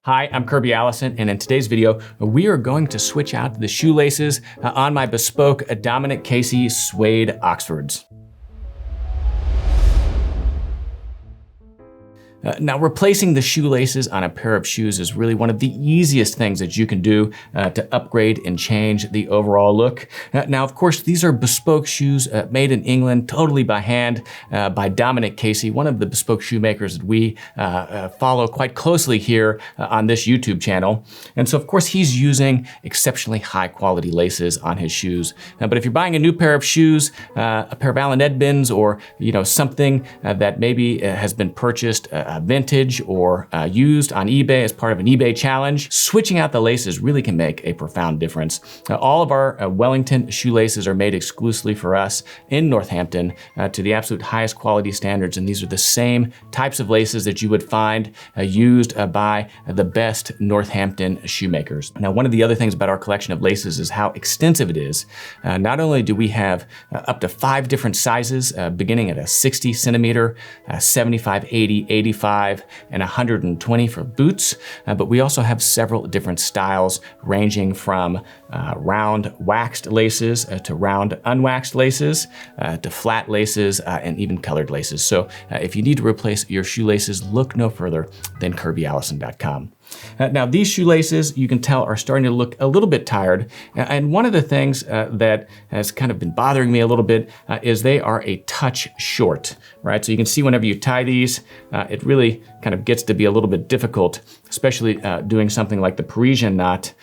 Hi, I'm Kirby Allison, and in today's video, we are going to switch out the shoelaces on my Bespoke Dominic Casey Suede Oxfords. Now, replacing the shoelaces on a pair of shoes is really one of the easiest things that you can do to upgrade and change the overall look. Now, of course, these are bespoke shoes made in England, totally by hand, by Dominic Casey, one of the bespoke shoemakers that we follow quite closely here on this YouTube channel. And so, of course, he's using exceptionally high quality laces on his shoes. But if you're buying a new pair of shoes, a pair of Allen Edmonds, or something that maybe has been purchased vintage or used on eBay as part of an eBay challenge, switching out the laces really can make a profound difference. All of our Wellington shoelaces are made exclusively for us in Northampton to the absolute highest quality standards, and these are the same types of laces that you would find used by the best Northampton shoemakers. Now, one of the other things about our collection of laces is how extensive it is. Not only do we have up to 5 different sizes, beginning at a 60 centimeter, 75, 80, 85, and 120 for boots, but we also have several different styles ranging from round waxed laces to round unwaxed laces to flat laces and even colored laces. So if you need to replace your shoelaces, look no further than kirbyallison.com. Now, these shoelaces, you can tell, are starting to look a little bit tired. And one of the things that has kind of been bothering me a little bit is they are a touch short, right? So you can see whenever you tie these, it really kind of gets to be a little bit difficult, especially doing something like the Parisian knot,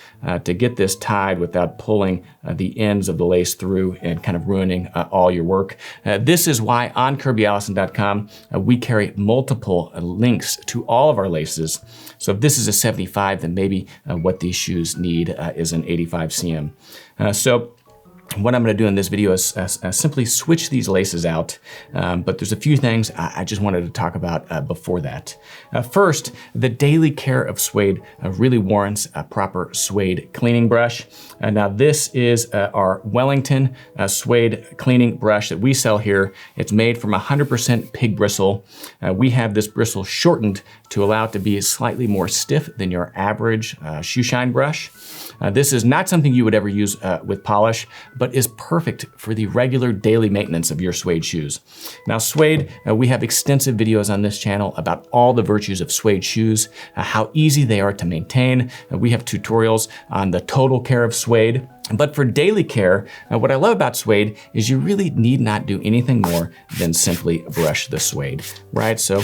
to get this tied without pulling the ends of the lace through and kind of ruining all your work. This is why on kirbyallison.com, we carry multiple links to all of our laces. So if this is a 75, then maybe what these shoes need is an 85 cm. So what I'm going to do in this video is simply switch these laces out, but there's a few things I just wanted to talk about before that. First, the daily care of suede really warrants a proper suede cleaning brush. Now, this is our Wellington suede cleaning brush that we sell here. It's made from 100% pig bristle. We have this bristle shortened to allow it to be slightly more stiff than your average shoe shine brush. This is not something you would ever use with polish, but is perfect for the regular daily maintenance of your suede shoes. Now, suede, we have extensive videos on this channel about all the virtues of suede shoes, how easy they are to maintain. We have tutorials on the total care of suede. But for daily care, what I love about suede is you really need not do anything more than simply brush the suede, right? So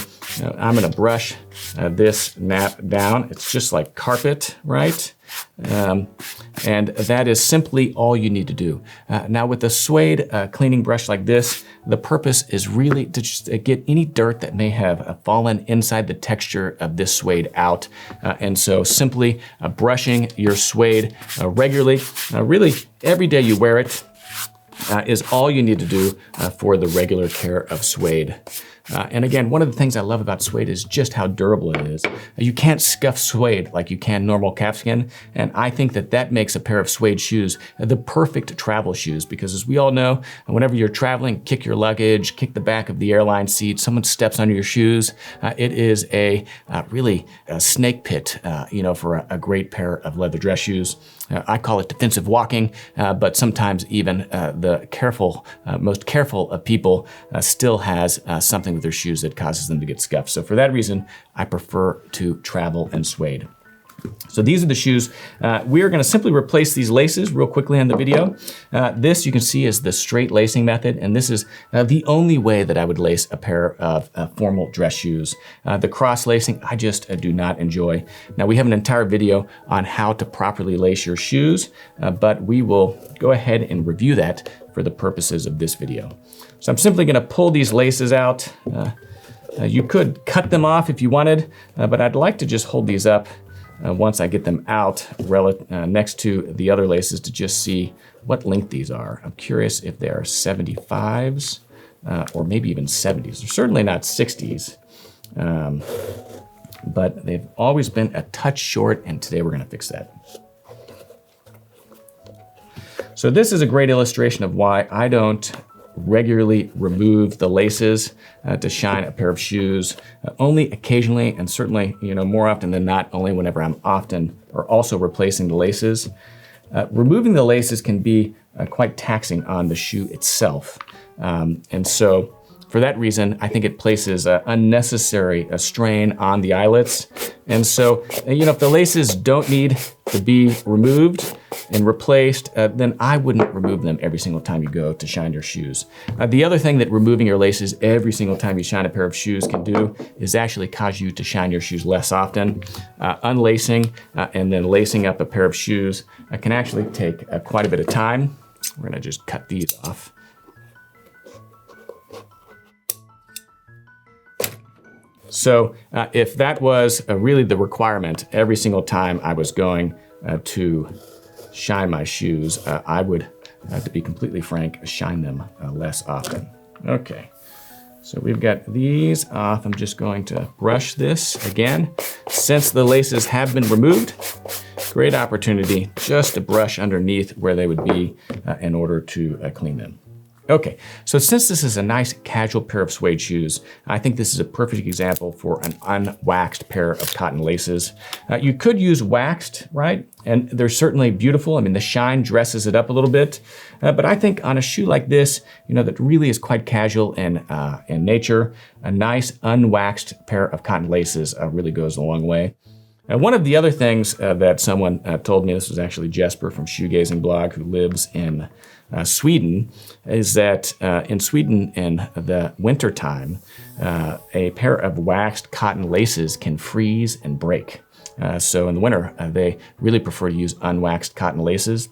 I'm gonna brush this nap down. It's just like carpet, right? And that is simply all you need to do. Now, with a suede cleaning brush like this, the purpose is really to just get any dirt that may have fallen inside the texture of this suede out. And so simply brushing your suede regularly, really every day you wear it, is all you need to do for the regular care of suede. And again, one of the things I love about suede is just how durable it is. You can't scuff suede like you can normal calfskin, and I think that that makes a pair of suede shoes the perfect travel shoes, because as we all know, whenever you're traveling, kick your luggage, kick the back of the airline seat, someone steps under your shoes, it is really a snake pit, for a great pair of leather dress shoes. I call it defensive walking, but sometimes even the most careful of people still has something with their shoes that causes them to get scuffed. So for that reason, I prefer to travel in suede. So these are the shoes. We are going to simply replace these laces real quickly in the video. This you can see is the straight lacing method, and this is the only way that I would lace a pair of formal dress shoes. The cross lacing, I just do not enjoy. Now, we have an entire video on how to properly lace your shoes, but we will go ahead and review that for the purposes of this video. So I'm simply going to pull these laces out. You could cut them off if you wanted, but I'd like to just hold these up once I get them out next to the other laces to just see what length these are. I'm curious if they are 75s or maybe even 70s. They're certainly not 60s, but they've always been a touch short, and today we're gonna fix that. So this is a great illustration of why I don't regularly remove the laces to shine a pair of shoes, only occasionally, and certainly, more often than not, only whenever I'm often or also replacing the laces. Removing the laces can be quite taxing on the shoe itself. And so for that reason, I think it places unnecessary strain on the eyelets. And so, if the laces don't need to be removed and replaced, then I wouldn't remove them every single time you go to shine your shoes. The other thing that removing your laces every single time you shine a pair of shoes can do is actually cause you to shine your shoes less often. Unlacing and then lacing up a pair of shoes can actually take quite a bit of time. We're gonna just cut these off. So if that was really the requirement every single time I was going to shine my shoes, I would, to be completely frank, shine them less often. Okay, so we've got these off. I'm just going to brush this again. Since the laces have been removed, great opportunity just to brush underneath where they would be in order to clean them. Okay, so since this is a nice casual pair of suede shoes, I think this is a perfect example for an unwaxed pair of cotton laces. You could use waxed, right? And they're certainly beautiful. I mean, the shine dresses it up a little bit. But I think on a shoe like this, that really is quite casual in nature, a nice unwaxed pair of cotton laces really goes a long way. One of the other things that someone told me, this was actually Jesper from Shoegazing blog who lives in Sweden, is that in Sweden in the wintertime, a pair of waxed cotton laces can freeze and break. So in the winter, they really prefer to use unwaxed cotton laces.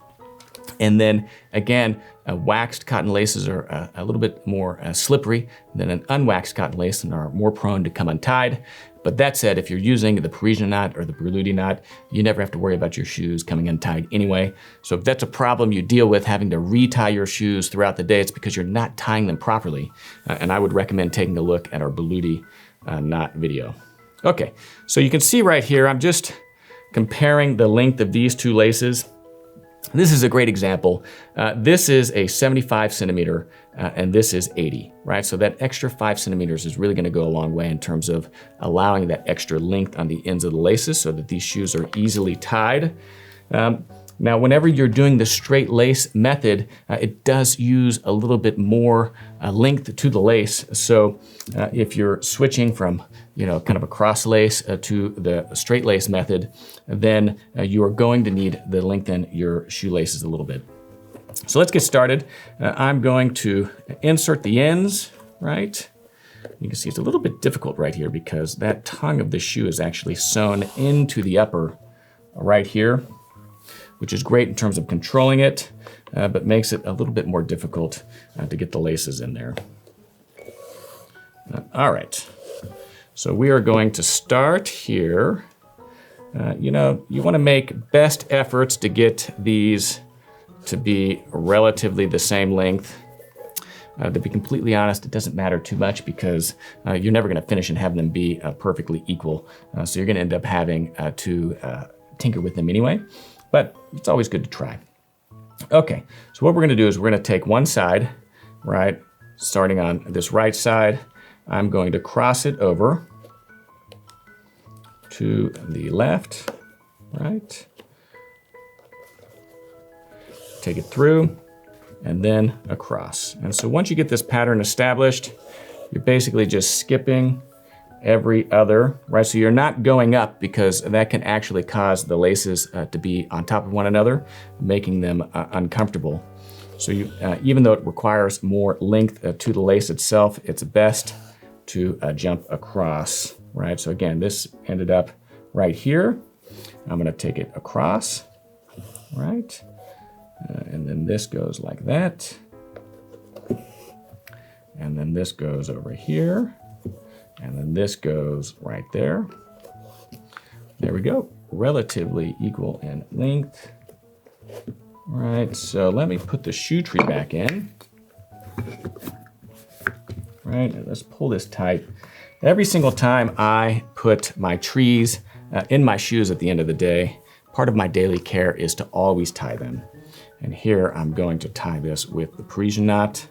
And then again, waxed cotton laces are a little bit more slippery than an unwaxed cotton lace and are more prone to come untied. But that said, if you're using the Berluti Knot or the Berluti Knot, you never have to worry about your shoes coming untied anyway. So if that's a problem you deal with having to retie your shoes throughout the day, it's because you're not tying them properly. And I would recommend taking a look at our Berluti Knot video. Okay, so you can see right here, I'm just comparing the length of these two laces. This is a great example. This is a 75 centimeter and this is 80, right? So that extra 5 centimeters is really gonna go a long way in terms of allowing that extra length on the ends of the laces so that these shoes are easily tied. Now, whenever you're doing the straight lace method, it does use a little bit more length to the lace. So if you're switching from kind of a cross lace to the straight lace method, then you are going to need to lengthen your shoelaces a little bit. So let's get started. I'm going to insert the ends, right? You can see it's a little bit difficult right here because that tongue of the shoe is actually sewn into the upper right here, which is great in terms of controlling it, but makes it a little bit more difficult to get the laces in there. All right, so we are going to start here. You want to make best efforts to get these to be relatively the same length. To be completely honest, it doesn't matter too much because you're never going to finish and have them be perfectly equal. So you're going to end up having to tinker with them anyway, but it's always good to try. Okay, so what we're going to do is we're going to take one side, right, starting on this right side. I'm going to cross it over to the left, right, take it through, and then across. And so once you get this pattern established, you're basically just skipping every other, right? So you're not going up because that can actually cause the laces to be on top of one another, making them uncomfortable. So you, even though it requires more length to the lace itself, it's best to jump across, right? So again, this ended up right here. I'm gonna take it across, right? And then this goes like that. And then this goes over here. And then this goes right there. There we go. Relatively equal in length. Right, so let me put the shoe tree back in. Right, let's pull this tight. Every single time I put my trees in my shoes at the end of the day, part of my daily care is to always tie them. And here I'm going to tie this with the Parisian knot.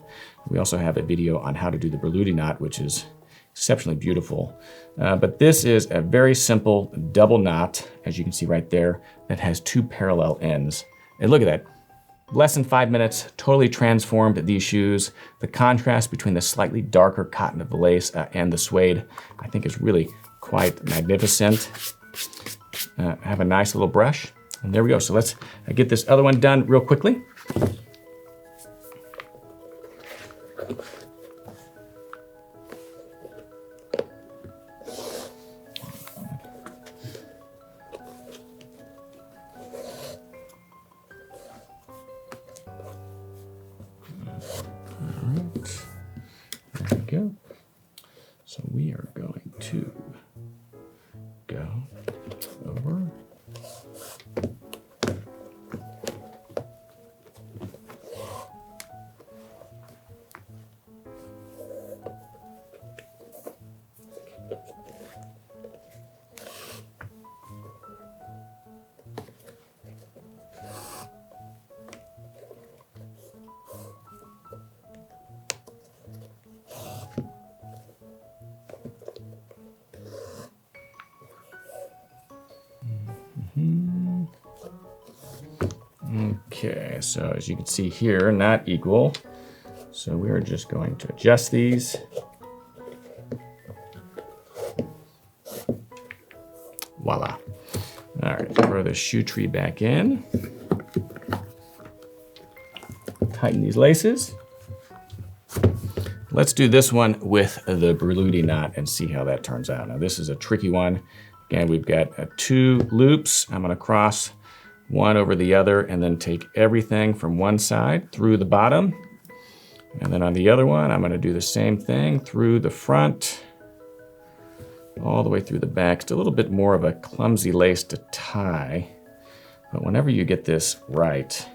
We also have a video on how to do the Berluti knot, which is exceptionally beautiful. But this is a very simple double knot, as you can see right there, that has 2 parallel ends. And look at that. Less than 5 minutes, totally transformed these shoes. The contrast between the slightly darker cotton of the lace and the suede, I think is really quite magnificent. Have a nice little brush, and there we go. So let's get this other one done real quickly. There we go. So we are going to go over. Okay, so as you can see here, not equal. So we are just going to adjust these. Voila. All right, throw the shoe tree back in. Tighten these laces. Let's do this one with the Berluti knot and see how that turns out. Now this is a tricky one. Again, we've got 2 loops. I'm gonna cross one over the other and then take everything from one side through the bottom. And then on the other one, I'm gonna do the same thing through the front, all the way through the back. It's a little bit more of a clumsy lace to tie, but whenever you get this right,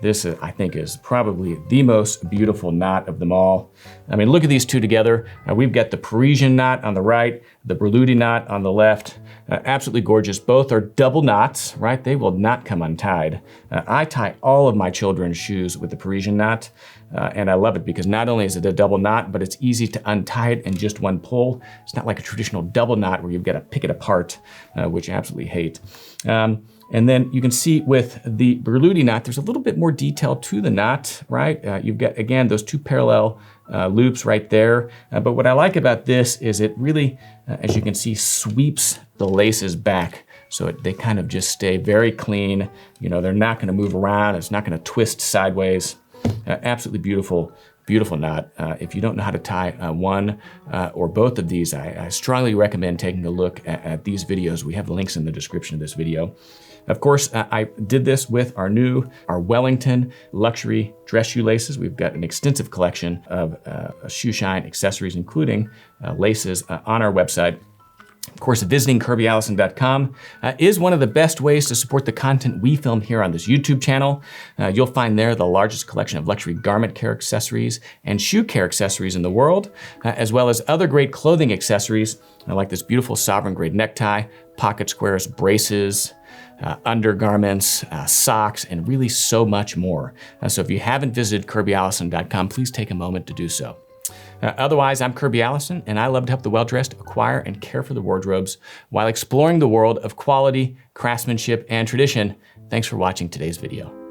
this is, I think, is probably the most beautiful knot of them all. I mean, look at these two together. We've got the Parisian knot on the right, the Berluti knot on the left. Absolutely gorgeous. Both are double knots, right? They will not come untied. I tie all of my children's shoes with the Parisian knot, and I love it because not only is it a double knot, but it's easy to untie it in just one pull. It's not like a traditional double knot where you've got to pick it apart, which I absolutely hate. And then you can see with the Berluti knot, there's a little bit more detail to the knot, right? You've got, again, those 2 parallel loops right there. But what I like about this is it really, as you can see, sweeps the laces back. So they kind of just stay very clean. You know, they're not gonna move around. It's not gonna twist sideways. Absolutely beautiful, beautiful knot. If you don't know how to tie one or both of these, I strongly recommend taking a look at these videos. We have links in the description of this video. Of course, I did this with our Wellington luxury dress shoelaces. We've got an extensive collection of shoe shine accessories, including laces on our website. Of course, visiting KirbyAllison.com is one of the best ways to support the content we film here on this YouTube channel. You'll find there the largest collection of luxury garment care accessories and shoe care accessories in the world, as well as other great clothing accessories, like this beautiful Sovereign Grade necktie, pocket squares, braces, undergarments, socks, and really so much more. So if you haven't visited KirbyAllison.com, please take a moment to do so. Otherwise, I'm Kirby Allison, and I love to help the well-dressed acquire and care for their wardrobes while exploring the world of quality, craftsmanship, and tradition. Thanks for watching today's video.